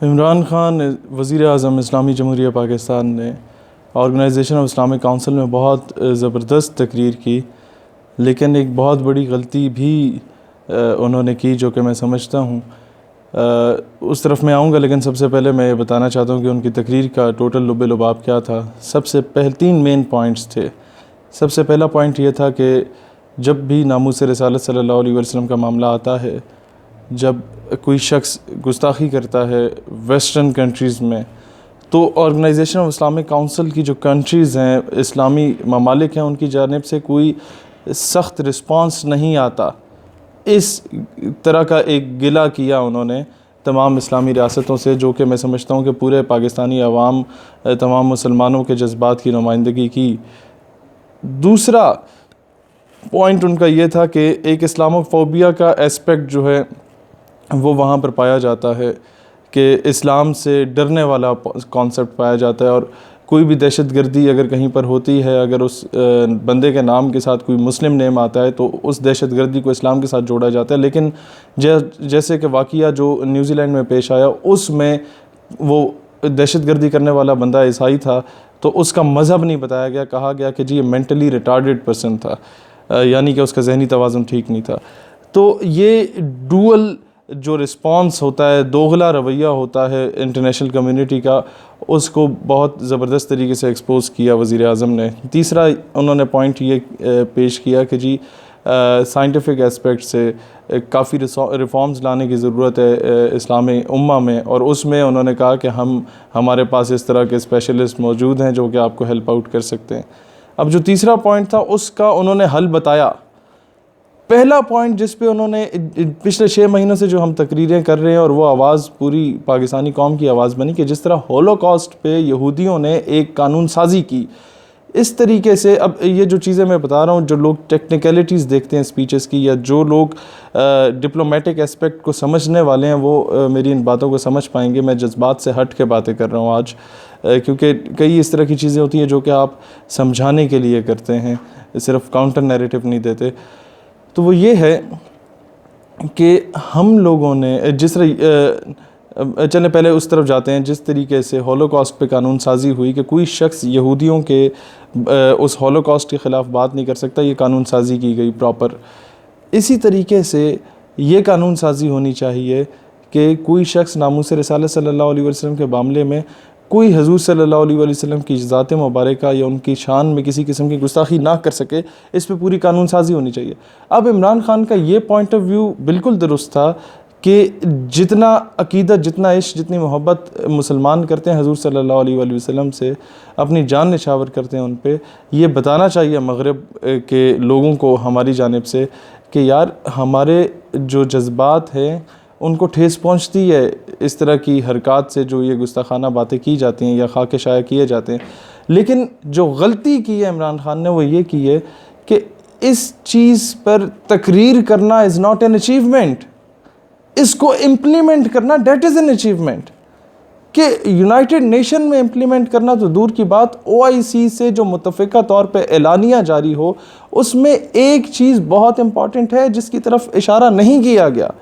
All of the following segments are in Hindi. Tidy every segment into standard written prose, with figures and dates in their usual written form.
इमरान खान वज़ीर आज़म इस्लामी जमहूरिया पाकिस्तान ने ऑर्गेनाइजेशन ऑफ इस्लामिक काउंसिल में बहुत ज़बरदस्त तकरीर की, लेकिन एक बहुत बड़ी गलती भी उन्होंने की जो कि मैं समझता हूँ। उस तरफ मैं आऊँगा, लेकिन सबसे पहले मैं ये बताना चाहता हूँ कि उनकी तकरीर का टोटल लुब लुबाब क्या था। सबसे पहले 3 मेन पॉइंट्स थे। सबसे पहला पॉइंट ये था कि जब भी नामूस रिसालत सल्लल्लाहु अलैहि वसल्लम का मामला आता है, जब कोई शख्स गुस्ताखी करता है वेस्टर्न कंट्रीज़ में, तो ऑर्गेनाइजेशन ऑफ इस्लामिक काउंसिल की जो कंट्रीज़ हैं, इस्लामी ममालिक हैं, उनकी जानिब से कोई सख्त रिस्पांस नहीं आता। इस तरह का एक गिला किया उन्होंने तमाम इस्लामी रियासतों से, जो कि मैं समझता हूँ कि पूरे पाकिस्तानी अवाम, तमाम मुसलमानों के जज्बात की नुमाइंदगी की। दूसरा पॉइंट उनका ये था कि एक इस्लामोफोबिया का एस्पेक्ट जो है वो वहाँ पर पाया जाता है कि इस्लाम से डरने वाला कॉन्सेप्ट पाया जाता है, और कोई भी दहशतगर्दी अगर कहीं पर होती है, अगर उस बंदे के नाम के साथ कोई मुस्लिम नेम आता है तो उस दहशतगर्दी को इस्लाम के साथ जोड़ा जाता है। लेकिन जैसे कि वाक़या जो न्यूजीलैंड में पेश आया, उसमें वो दहशतगर्दी करने वाला बंदा ईसाई था, तो उसका मज़हब नहीं बताया गया, कहा गया कि जी ये मेंटली रिटार्डेड पर्सन था, यानी कि उसका जहनी तवाज़ुन ठीक नहीं था। तो ये डुअल जो रिस्पांस होता है, दोगला रवैया होता है इंटरनेशनल कम्युनिटी का, उसको बहुत ज़बरदस्त तरीके से एक्सपोज़ किया वज़ीर आज़म ने। तीसरा उन्होंने पॉइंट ये पेश किया कि जी साइंटिफिक एस्पेक्ट से काफ़ी रिफॉर्म्स लाने की ज़रूरत है इस्लामी उम्मा में, और उसमें उन्होंने कहा कि हमारे पास इस तरह के स्पेशलिस्ट मौजूद हैं जो कि आपको हेल्प आउट कर सकते हैं। अब जो तीसरा पॉइंट था उसका उन्होंने हल बताया। पहला पॉइंट जिस पे उन्होंने पिछले 6 महीनों से जो हम तकरीरें कर रहे हैं, और वो आवाज़ पूरी पाकिस्तानी कौम की आवाज़ बनी कि जिस तरह होलोकॉस्ट पे यहूदियों ने एक कानून साजी की, इस तरीके से अब ये जो चीज़ें मैं बता रहा हूँ, जो लोग टेक्निकलिटीज़ देखते हैं स्पीचेस की, या जो लोग डिप्लोमेटिक एस्पेक्ट को समझने वाले हैं, वो मेरी इन बातों को समझ पाएंगे। मैं जज्बात से हट के बातें कर रहा हूँ आज, क्योंकि कई इस तरह की चीज़ें होती हैं जो कि आप समझाने के लिए करते हैं, सिर्फ काउंटर नैरेटिव नहीं देते। तो वो ये है कि हम लोगों ने जिस तरह, चलें पहले उस तरफ जाते हैं, जिस तरीके से होलोकॉस्ट पे कानून साजी हुई कि कोई शख्स यहूदियों के उस होलोकॉस्ट के ख़िलाफ़ बात नहीं कर सकता, ये कानून साजी की गई प्रॉपर। इसी तरीके से ये कानून साजी होनी चाहिए कि कोई शख्स नामूस रिसालत सल्लल्लाहु अलैहि वसल्लम के मामले में कोई हजूर सल्लल्लाहु अलैहि वसल्लम की ज़ात मुबारक या उनकी शान में किसी किस्म की गुस्ताखी ना कर सके, इस पे पूरी कानून साजी होनी चाहिए। अब इमरान खान का ये पॉइंट ऑफ व्यू बिल्कुल दुरुस्त था कि जितना अकीदत, जितना इश्क, जितनी मोहब्बत मुसलमान करते हैं हजूर सल्लल्लाहु अलैहि वसल्लम से, अपनी जान निछावर करते हैं उन पे, ये बताना चाहिए मगरिब के लोगों को हमारी जानिब से कि यार हमारे जो जज्बात हैं उनको ठेस पहुंचती है इस तरह की हरकत से, जो ये गुस्ताखाना बातें की जाती हैं या खाके शाया किए जाते हैं। लेकिन जो गलती की है इमरान खान ने वो ये की है कि इस चीज़ पर तकरीर करना इज़ नॉट एन अचीवमेंट, इसको इम्प्लीमेंट करना डेट इज़ एन अचीवमेंट। कि यूनाइटेड नेशन में इम्प्लीमेंट करना तो दूर की बात, OIC से जो मुतफ़िका तौर पे एलानिया जारी हो, उसमें एक चीज़ बहुत इंपॉर्टेंट है जिसकी तरफ इशारा नहीं किया गया।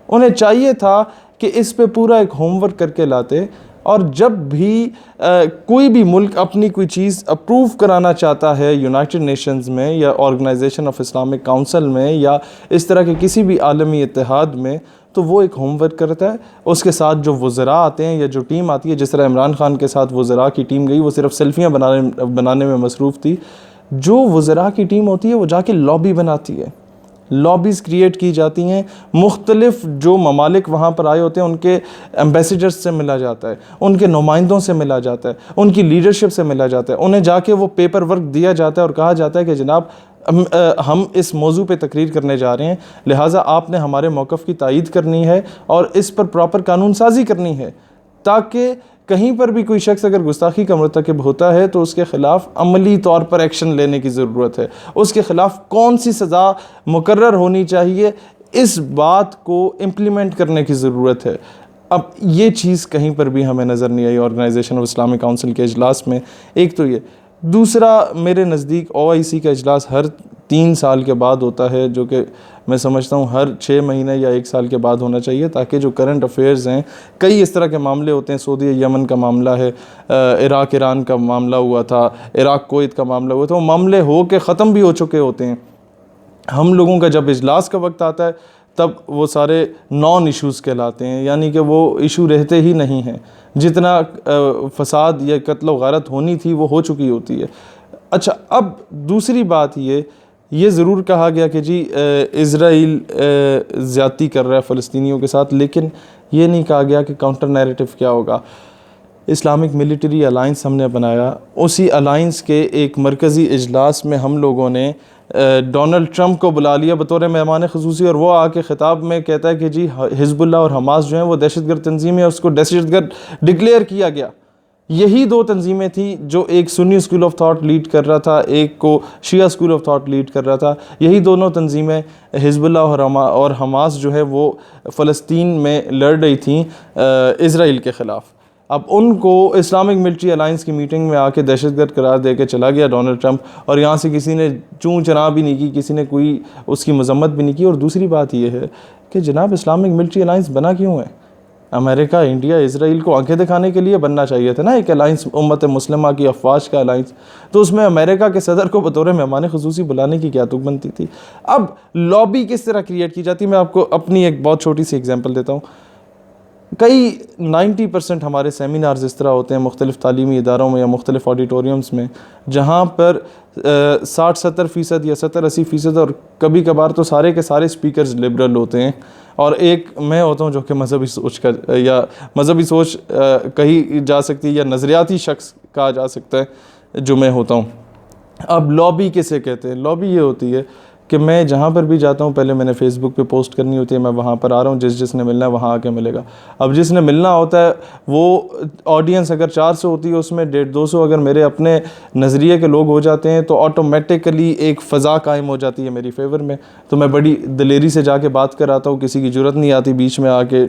उन्हें चाहिए था कि इस पे पूरा एक होमवर्क करके लाते, और जब भी कोई भी मुल्क अपनी कोई चीज़ अप्रूव कराना चाहता है यूनाइटेड नेशंस में या ऑर्गेनाइजेशन ऑफ इस्लामिक काउंसिल में या इस तरह के किसी भी आलमी इत्तेहाद में, तो वो एक होमवर्क करता है। उसके साथ जो वज़रा आते हैं या जो टीम आती है, जिस तरह इमरान खान के साथ वज़रा की टीम गई, वो सिर्फ सेल्फियाँ बनाने में मसरूफ़ थी। जो वज़रा की टीम होती है वो जाके लॉबी बनाती है, लॉबीज़ क्रिएट की जाती हैं, मुख्तलिफ जो ममालिक वहाँ पर आए होते हैं उनके एम्बेसडर्स से मिला जाता है, उनके नुमाइंदों से मिला जाता है, उनकी लीडरशिप से मिला जाता है, उन्हें जाके वो पेपर वर्क दिया जाता है और कहा जाता है कि जनाब हम इस मौजू पे तकरीर करने जा रहे हैं, लिहाजा आपने हमारे मौक़िफ़ की तायीद करनी है और इस पर प्रॉपर कानून साजी करनी है, ताकि कहीं पर भी कोई शख्स अगर गुस्ताखी का मर्तकब होता है तो उसके ख़िलाफ़ अमली तौर पर एक्शन लेने की ज़रूरत है, उसके ख़िलाफ़ कौन सी सज़ा मुकर्रर होनी चाहिए, इस बात को इम्प्लीमेंट करने की ज़रूरत है। अब ये चीज़ कहीं पर भी हमें नज़र नहीं आई ऑर्गेनाइजेशन ऑफ इस्लामिक काउंसिल के इजलास में। एक तो ये, दूसरा, मेरे नज़दीक OIC का इजलास हर 3 साल के बाद होता है, जो कि मैं समझता हूँ हर 6 महीने या 1 साल के बाद होना चाहिए, ताकि जो करंट अफेयर्स हैं, कई इस तरह के मामले होते हैं, सऊदी यमन का मामला है, इराक ईरान का मामला हुआ था, इराक कुवैत का मामला हुआ था, वो मामले हो के ख़त्म भी हो चुके होते हैं। हम लोगों का जब इजलास का वक्त आता है तब वो सारे नॉन इश्यूज़ कहलाते हैं, यानी कि वो इशू रहते ही नहीं हैं, जितना फसाद या कत्ल व गारत होनी थी वो हो चुकी होती है। अच्छा, अब दूसरी बात ये ज़रूर कहा गया कि जी इज़राइल ज़्यादती कर रहा है फ़लस्तीनियों के साथ, लेकिन ये नहीं कहा गया कि काउंटर नैरेटिव क्या होगा। इस्लामिक मिलिट्री अलाइंस हमने बनाया, उसी अलाइंस के एक मरकज़ी इजलास में हम लोगों ने डोनाल्ड ट्रंप को बुला लिया बतौर मेहमान ख़ुसूसी, और वो आके ख़िताब में कहता है कि जी हिज़्बुल्लाह और हमास जो हैं वो दहशतगर्द तंजीम है, उसको दहशतगर्द डिक्लेयर किया गया। यही 2 तंजीमें थी, जो एक Sunni school of thought lead कर रहा था, एक को शिया स्कूल ऑफ थॉट लीड कर रहा था। यही दोनों तंजीमें हिज़्बुल्लाह और हमास जो है वो फ़लस्तीन में लड़ रही थी इज़राइल के ख़िलाफ़। अब उनको इस्लामिक मिलिट्री अलाइंस की मीटिंग में आके दहशतगर्द करार दे के चला गया डोनाल्ड ट्रंप, और यहाँ से किसी ने चूँ चना भी नहीं की, किसी ने कोई उसकी मजम्मत भी नहीं की। और दूसरी बात यह है कि जनाब इस्लामिक मिलिट्री अलाइंस बना क्यों है? अमेरिका, इंडिया, इज़राइल को आंखें दिखाने के लिए बनना चाहिए था ना एक अलाइंस, उम्मत मुस्लिमा की अफवाज का अलाइंस। तो उसमें अमेरिका के सदर को बतौर मेहमान ख़ुसूसी बुलाने की क्या तुक बनती थी? अब लॉबी किस तरह क्रिएट की जाती है, मैं आपको अपनी एक बहुत छोटी सी एग्जाम्पल देता हूँ। कई 90% हमारे सेमिनार्स इस तरह होते हैं मुख्तलिफ़ तालीमी इदारों में या मुख्तलिफ़ ऑडिटोरियम्स में, जहाँ पर 60-70% या 70-80% और कभी कभार तो सारे के सारे स्पीकर्स लिबरल होते हैं, और एक मैं होता हूँ जो कि मजहबी सोच का या मजहबी सोच कही जा सकती है या नज़रियाती शख्स कहा जा सकता है जो मैं होता हूँ। अब लॉबी किसे कहते हैं? लॉबी ये होती है कि मैं जहाँ पर भी जाता हूँ पहले मैंने फ़ेसबुक पे पोस्ट करनी होती है, मैं वहाँ पर आ रहा हूँ, जिसने मिलना है वहाँ आके मिलेगा। अब जिसने मिलना होता है वो ऑडियंस अगर 400 होती है, उसमें 150-200 अगर मेरे अपने नज़रिए के लोग हो जाते हैं तो ऑटोमेटिकली एक फ़ज़ा कायम हो जाती है मेरी फेवर में। तो मैं बड़ी दिलेरी से जाके बात कर आता हूँ, किसी की ज़रूरत नहीं आती बीच में आके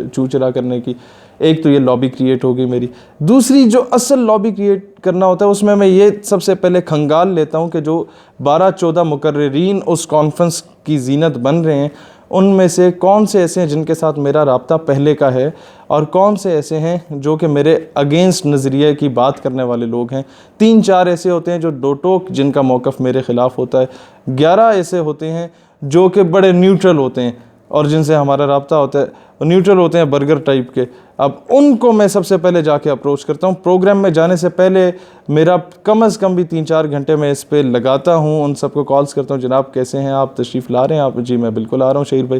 चू चला करने की। एक तो ये लॉबी क्रिएट हो गई मेरी। दूसरी जो असल लॉबी क्रिएट करना होता है उसमें मैं ये सबसे पहले खंगाल लेता हूँ कि जो 12-14 मुकर्रिरीन उस कॉन्फ्रेंस की जीनत बन रहे हैं, उनमें से कौन से ऐसे हैं जिनके साथ मेरा राब्ता पहले का है, और कौन से ऐसे हैं जो कि मेरे अगेंस्ट नज़रिए की बात करने वाले लोग हैं। 3-4 ऐसे होते हैं जो दो टोक जिनका मौक़िफ़ मेरे ख़िलाफ़ होता है। 11 ऐसे होते हैं जो कि बड़े न्यूट्रल होते हैं और जिनसे हमारा राब्ता होता है, वो न्यूट्रल होते हैं, बर्गर टाइप के। अब उनको मैं सबसे पहले जाके अप्रोच करता हूँ। प्रोग्राम में जाने से पहले मेरा कम से कम भी 3-4 घंटे में इस पे लगाता हूँ, उन सबको कॉल्स करता हूँ, जनाब कैसे हैं आप, तशरीफ़ ला रहे हैं आप? जी मैं बिल्कुल आ रहा हूँ शहीर भाई।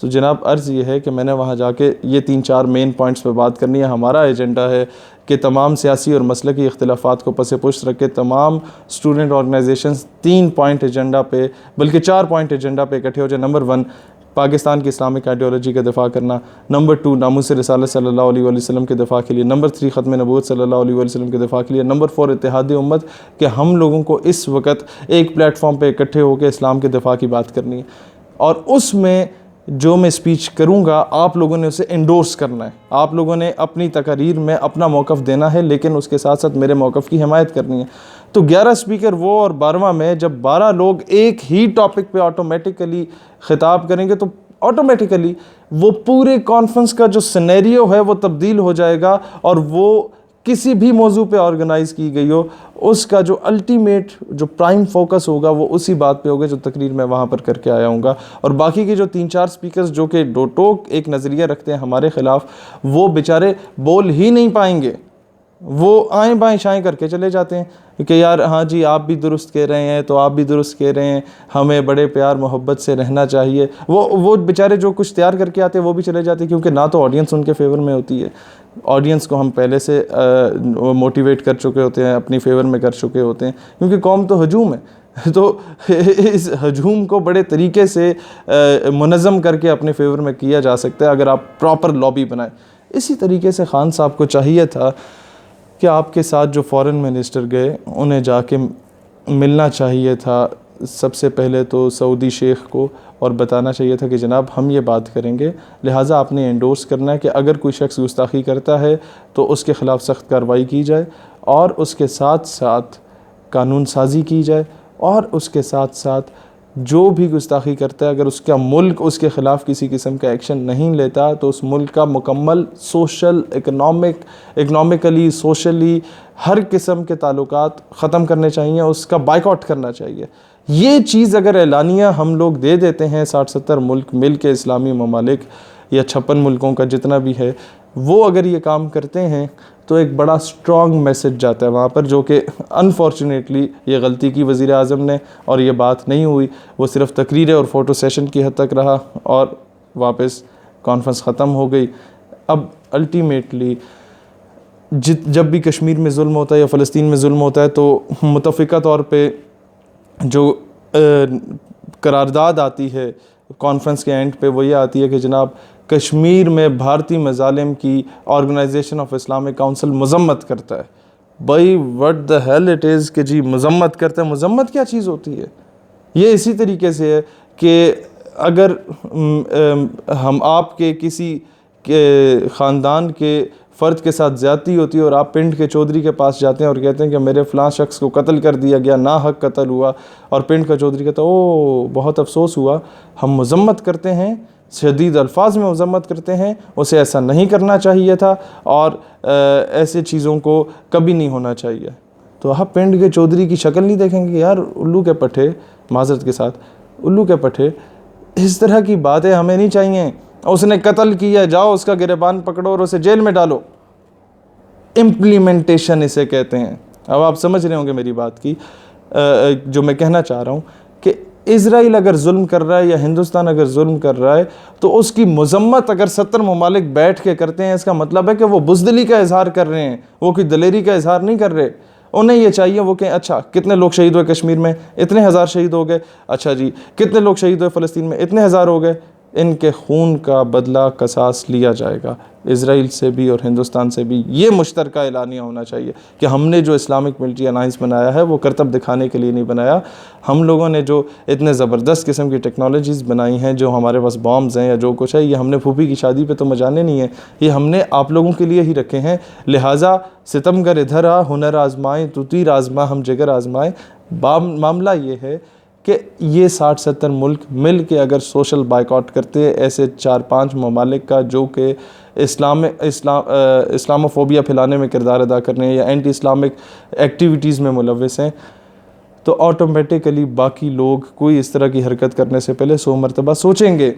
तो जनाब अर्ज़ ये है कि मैंने वहाँ जाके ये 3-4 मेन पॉइंट्स पे बात करनी है। हमारा एजेंडा है कि तमाम सियासी और मसलकी इख्तिलाफ़ात को पसे पुष्ट रख के तमाम स्टूडेंट ऑर्गेनाइजेशंस 3 पॉइंट एजेंडा पे, बल्कि 4 पॉइंट एजेंडा पे इकट्ठे हो जाए। नंबर 1, पाकिस्तान की इस्लामिक आइडियोलॉजी का दिफ़ा करना। नंबर 2, नामूस रिसालत सल्लल्लाहु अलैहि वसल्लम के दिफ़ा के लिए। नंबर 3, ख़त्म नबूवत सल्लल्लाहु अलैहि वसल्लम के दिफ़ा के लिए। नंबर 4, इत्तेहाद उम्मत, कि हम लोगों को इस वक्त एक प्लेटफॉर्म पे इकट्ठे होकर इस्लाम के दिफ़ा की बात करनी है, और उसमें जो मैं स्पीच करूँगा आप लोगों ने उसे इंडोर्स करना है। आप लोगों ने अपनी तकारीर में अपना मौक़िफ़ देना है, लेकिन उसके साथ साथ मेरे मौक़िफ़ की हिमायत करनी है। तो 11 स्पीकर वो, और 12वां में जब 12 लोग एक ही टॉपिक पे ऑटोमेटिकली ख़िताब करेंगे तो ऑटोमेटिकली वो पूरे कॉन्फ्रेंस का जो सिनेरियो है वो तब्दील हो जाएगा, और वो किसी भी मौजू पे ऑर्गेनाइज़ की गई हो उसका जो अल्टीमेट जो प्राइम फोकस होगा वो उसी बात पे होगा जो तकरीर मैं वहाँ पर करके आया हूँगा। और बाकी के जो 3-4 स्पीकर्स जो कि दो टोक एक नज़रिया रखते हैं हमारे ख़िलाफ़, वो बेचारे बोल ही नहीं पाएंगे, वो आएँ बाएँ शाएँ करके चले जाते हैं कि यार हाँ जी आप भी दुरुस्त कह रहे हैं, तो आप भी दुरुस्त कह रहे हैं, हमें बड़े प्यार मोहब्बत से रहना चाहिए। वो बेचारे जो कुछ तैयार करके आते हैं वो भी चले जाते हैं, क्योंकि ना तो ऑडियंस उनके फेवर में होती है, ऑडियंस को हम पहले से मोटिवेट कर चुके होते हैं, अपनी फेवर में कर चुके होते हैं, क्योंकि कौम तो हजूम है। तो इस हजूम को बड़े तरीके से मुनज़्ज़म करके अपने फेवर में किया जा सकता है अगर आप प्रॉपर लॉबी बनाएं। इसी तरीके से खान साहब को चाहिए था कि आपके साथ जो फ़ॉरेन मिनिस्टर गए उन्हें जाके मिलना चाहिए था सबसे पहले तो सऊदी शेख को, और बताना चाहिए था कि जनाब हम ये बात करेंगे, लिहाजा आपने एंडोर्स करना है कि अगर कोई शख्स गुस्ताखी करता है तो उसके ख़िलाफ़ सख्त कार्रवाई की जाए, और उसके साथ साथ कानून साजी की जाए, और उसके साथ साथ जो भी गुस्ताखी करता है, अगर उसका मुल्क उसके ख़िलाफ़ किसी किस्म का एक्शन नहीं लेता तो उस मुल्क का मुकम्मल सोशल, इकनॉमिकली, सोशली हर किस्म के ताल्लुकात ख़त्म करने चाहिए, उसका बाइकआउट करना चाहिए। ये चीज़ अगर एलानिया हम लोग दे देते हैं, 60-70 मुल्क मिल के, इस्लामी ममालिक या 56 मुल्कों का जितना भी है, वो अगर ये काम करते हैं तो एक बड़ा स्ट्रॉन्ग मैसेज जाता है वहाँ पर, जो कि अनफॉर्चुनेटली ये गलती की वज़ीर आज़म ने, और ये बात नहीं हुई, वो सिर्फ़ तकरीर और फ़ोटो सेशन की हद तक रहा और वापस कॉन्फ्रेंस ख़त्म हो गई। अब अल्टीमेटली जब भी कश्मीर में जुल्म होता है या फ़लस्तीन में जुल्म होता है तो मुतफ़िका तौर पे जो करारदाद आती है कॉन्फ्रेंस के एंड पे, वो ये आती है कि जनाब कश्मीर में भारतीय मज़ालिम की ऑर्गेनाइजेशन ऑफ इस्लामिक काउंसिल मज़म्मत करता है। भाई what the hell it is कि जी मज़म्मत करता है। मज़म्मत क्या चीज़ होती है? ये इसी तरीके से है कि अगर हम आपके किसी के ख़ानदान के फ़र्द के साथ ज़्यादती होती है और आप पिंड के चौधरी के पास जाते हैं और कहते हैं कि मेरे फ़लाँ शख्स को कत्ल कर दिया गया, ना हक कत्ल हुआ, और पिंड का चौधरी कहता है ओ बहुत अफसोस हुआ, हम मज़म्मत करते हैं, शदीद अल्फाज में मज़म्मत करते हैं, उसे ऐसा नहीं करना चाहिए था और ऐसे चीज़ों को कभी नहीं होना चाहिए। तो आप पिंड के चौधरी की शक्ल नहीं देखेंगे, यार उल्लू के पट्टे, माजरत के साथ उल्लू के पट्टे, इस तरह की बातें हमें नहीं चाहिए। उसने कत्ल किया, जाओ उसका गिरबान पकड़ो और उसे जेल में डालो। इम्प्लीमेंटेशन इसे कहते हैं। अब आप समझ रहे होंगे मेरी बात की, जो मैं कहना चाह रहा हूँ कि इज़राइल अगर जुल्म कर रहा है या हिंदुस्तान अगर जुल्म कर रहा है तो उसकी मज़म्मत अगर 70 ममालिक बैठ के करते हैं, इसका मतलब है कि वो बुज़दिली का इजहार कर रहे हैं, वो कोई दलेरी का इजहार नहीं कर रहे। उन्हें ये चाहिए वो कहें अच्छा कितने लोग शहीद हुए कश्मीर में, इतने हज़ार शहीद हो गए, अच्छा जी कितने लोग शहीद हुए फ़लस्तीन में, इतने हज़ार हो गए, इनके खून का बदला कसास लिया जाएगा। इज़राइल से भी और हिंदुस्तान से भी ये मुश्तरका एलानिया होना चाहिए कि हमने जो इस्लामिक मिलिट्री अलाइंस बनाया है वो करतब दिखाने के लिए नहीं बनाया। हम लोगों ने जो इतने ज़बरदस्त किस्म की टेक्नोलॉजीज़ बनाई हैं, जो हमारे पास बॉम्ब्स हैं या जो कुछ है, ये हमने फूफी की शादी पे तो मजाने नहीं है, ये हमने आप लोगों के लिए ही रखे हैं। लिहाजा सितमगर इधर आ, हुनर आजमाएँ, तू तीर आजमा, हम जिगर आजमाएँ। मामला ये है कि ये 60-70 मुल्क मिल के अगर सोशल बाइकआउट करते हैं ऐसे 4-5 ममालिक का जो कि इस्लामोफोबिया फैलाने में किरदार अदा कर रहे हैं या एंटी इस्लामिक एक्टिविटीज़ में मुलव्वस हैं, तो ऑटोमेटिकली बाकी लोग कोई इस तरह की हरकत करने से पहले 100 मरतबा सोचेंगे।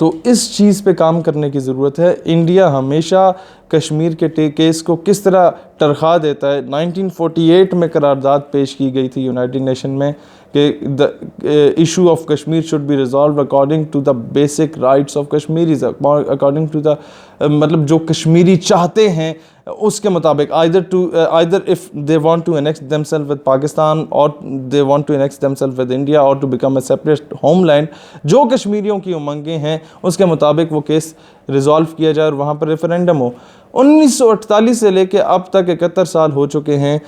तो इस चीज़ पे काम करने की ज़रूरत है। इंडिया हमेशा कश्मीर के केस को किस तरह तरखा देता है। 1948 में करारदाद पेश की गई थी यूनाइटेड नेशन में कि the issue of Kashmir should be resolved according to the basic rights of Kashmiris, according to the मतलब जो कश्मीरी चाहते हैं उसके मुताबिक, either if they want to annex themselves with Pakistan और they want to annex themselves with India और to become a separate homeland, जो कश्मीरियों की उमंगें हैं उसके मुताबिक वो केस रिजॉल्व किया जाए और वहाँ पर रेफरेंडम हो। 1948 से लेके अब तक 71 साल हो चुके हैं,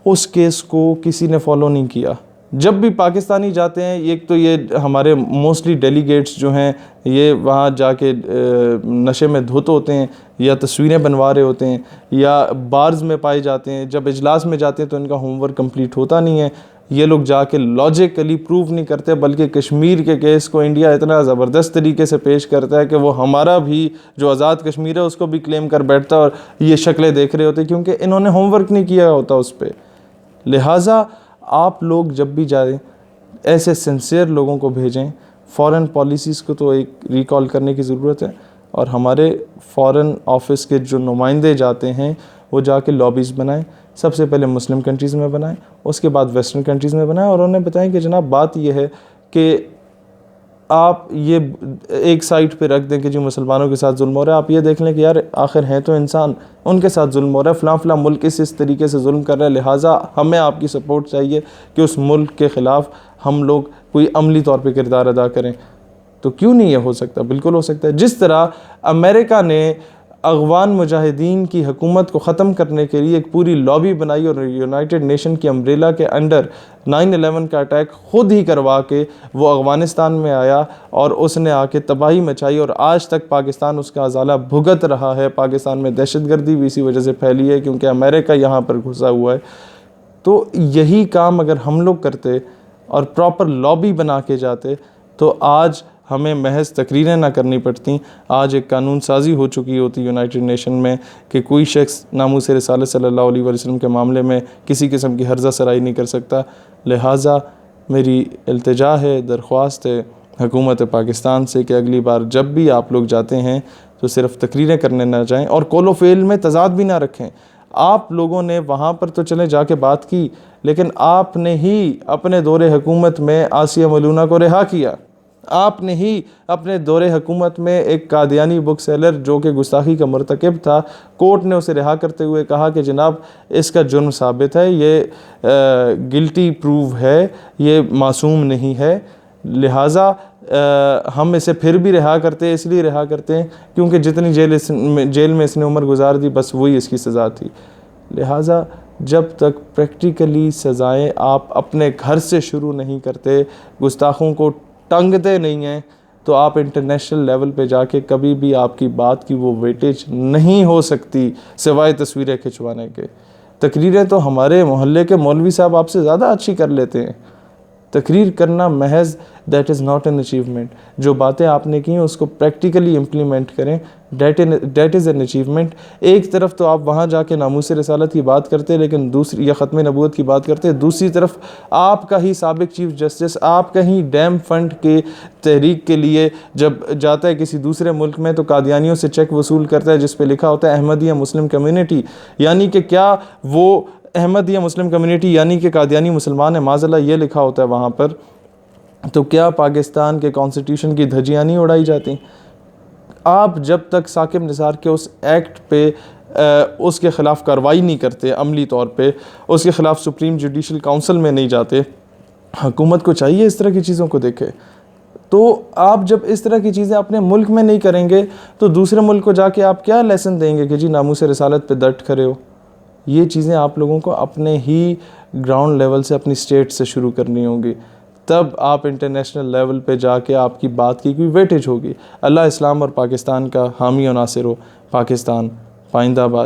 उस केस को किसी ने फॉलो नहीं किया। जब भी पाकिस्तानी जाते हैं, एक तो ये हमारे मोस्टली डेलीगेट्स जो हैं ये वहाँ जाके नशे में धुत होते हैं या तस्वीरें बनवा रहे होते हैं या बार्स में पाए जाते हैं। जब इजलास में जाते हैं तो इनका होमवर्क कंप्लीट होता नहीं है। ये लोग जाके लॉजिकली प्रूव नहीं करते, बल्कि कश्मीर के केस को इंडिया इतना ज़बरदस्त तरीके से पेश करता है कि वो हमारा भी जो आज़ाद कश्मीर है उसको भी क्लेम कर बैठता है और ये शक्लें देख रहे होते क्योंकि इन्होंने होमवर्क नहीं किया होता उस पर। लिहाजा आप लोग जब भी जाएं ऐसे सिंसियर लोगों को भेजें। फ़ॉरेन पॉलिसीज़ को तो एक रिकॉल करने की ज़रूरत है और हमारे फ़ॉरेन ऑफिस के जो नुमाइंदे जाते हैं वो जाके लॉबीज़ बनाएं। सबसे पहले मुस्लिम कंट्रीज़ में बनाएं, उसके बाद वेस्टर्न कंट्रीज़ में बनाएं और उन्हें बताएं कि जनाब बात यह है कि आप ये एक साइड पे रख दें कि जी मुसलमानों के साथ जुल्म हो रहा है, आप ये देख लें कि यार आखिर हैं तो इंसान, उनके साथ जुल्म हो रहा है, फ़लाँ मुल्क इस तरीके से जुल्म कर रहा है, लिहाजा हमें आपकी सपोर्ट चाहिए कि उस मुल्क के ख़िलाफ़ हम लोग कोई अमली तौर पे किरदार अदा करें। तो क्यों नहीं ये हो सकता? बिल्कुल हो सकता है। जिस तरह अमेरिका ने अफ़गान मुजाहिदीन की हुकूमत को ख़त्म करने के लिए एक पूरी लॉबी बनाई और यूनाइटेड नेशन की अम्ब्रेला के अंडर 9/11 का अटैक ख़ुद ही करवा के वो अफ़गानिस्तान में आया और उसने आके तबाही मचाई और आज तक पाकिस्तान उसका अज़ाला भुगत रहा है। पाकिस्तान में दहशतगर्दी भी इसी वजह से फैली है क्योंकि अमेरिका यहाँ पर घुसा हुआ है। तो यही काम अगर हम लोग करते और प्रॉपर लॉबी बना के जाते तो आज हमें महज तकरीरें ना करनी पड़ती, आज एक कानून साजी हो चुकी होती यूनाइटेड नेशन में कि कोई शख्स नामूस रिसालत सल्लल्लाहु अलैहि वसल्लम के मामले में किसी किस्म की हर्जा सराई नहीं कर सकता। लिहाजा मेरी इल्तिजा है, दरख्वास्त है हुकूमत पाकिस्तान से कि अगली बार जब भी आप लोग जाते हैं तो सिर्फ़ तकरीरें करने ना जाएं और कौल व फ़ेल में तज़ाद भी ना रखें। आप लोगों ने वहाँ पर तो चले जाके बात की, लेकिन आपने ही अपने दौरे हुकूमत में आसिया मलूना को रिहा किया। आपने ही अपने दौरे हुकूमत में एक कादियानी बुक सेलर जो कि गुस्ताखी का मरतकब था, कोर्ट ने उसे रिहा करते हुए कहा कि जनाब इसका जुर्म साबित है, ये गिल्टी प्रूव है, ये मासूम नहीं है, लिहाजा हम इसे फिर भी रिहा करते हैं। इसलिए रिहा करते हैं क्योंकि जितनी जेल में इसने उम्र गुजार दी बस वही इसकी सज़ा थी। लिहाजा जब तक प्रैक्टिकली सज़ाएँ आप अपने घर से शुरू नहीं करते, गुस्ताखों को टंगते नहीं हैं, तो आप इंटरनेशनल लेवल पे जाके कभी भी आपकी बात की वो वेटेज नहीं हो सकती सिवाय तस्वीरें खिंचवाने के। तकरीरें तो हमारे मोहल्ले के मौलवी साहब आपसे ज़्यादा अच्छी कर लेते हैं। तकरीर करना महज that is not an achievement. जो बातें आपने की हैं उसको प्रैक्टिकली इम्प्लीमेंट करें, दैट इज़ एन अचीवमेंट। एक तरफ तो आप वहाँ जाके नामूस रिसालत की बात करते हैं, लेकिन दूसरी या ख़त्म नबूवत की बात करते हैं, दूसरी तरफ आपका ही साबिक चीफ जस्टिस आपका ही डैम फंड के तहरीक के लिए जब जाता है किसी दूसरे मुल्क में तो कादियानियों से चेक वसूल करता है जिस पे लिखा होता है अहमदिया मुस्लिम कम्युनिटी। यानी कि क्या वो अहमदिया मुस्लिम कम्युनिटी यानी कि कादियानी मुसलमान है, माज़अल्लाह ये लिखा होता है वहाँ पर, तो क्या पाकिस्तान के कॉन्स्टिट्यूशन की धज्जियाँ नहीं उड़ाई जाती? आप जब तक साकिब निसार के उस एक्ट पे उसके ख़िलाफ़ कार्रवाई नहीं करते अमली तौर पे, उसके ख़िलाफ़ सुप्रीम जुडिशल काउंसिल में नहीं जाते, हुकूमत को चाहिए इस तरह की चीज़ों को देखे। तो आप जब इस तरह की चीज़ें अपने मुल्क में नहीं करेंगे तो दूसरे मुल्क को जाके आप क्या लेसन देंगे कि जी नामूस रिसालत पे डट खड़े हो? ये चीज़ें आप लोगों को अपने ही ग्राउंड लेवल से अपनी स्टेट से शुरू करनी होंगी, तब आप इंटरनेशनल लेवल पे जाके आपकी बात की कोई वेटेज होगी। अल्लाह इस्लाम और पाकिस्तान का हामी और नासिर हो। पाकिस्तान पाइंदाबाद।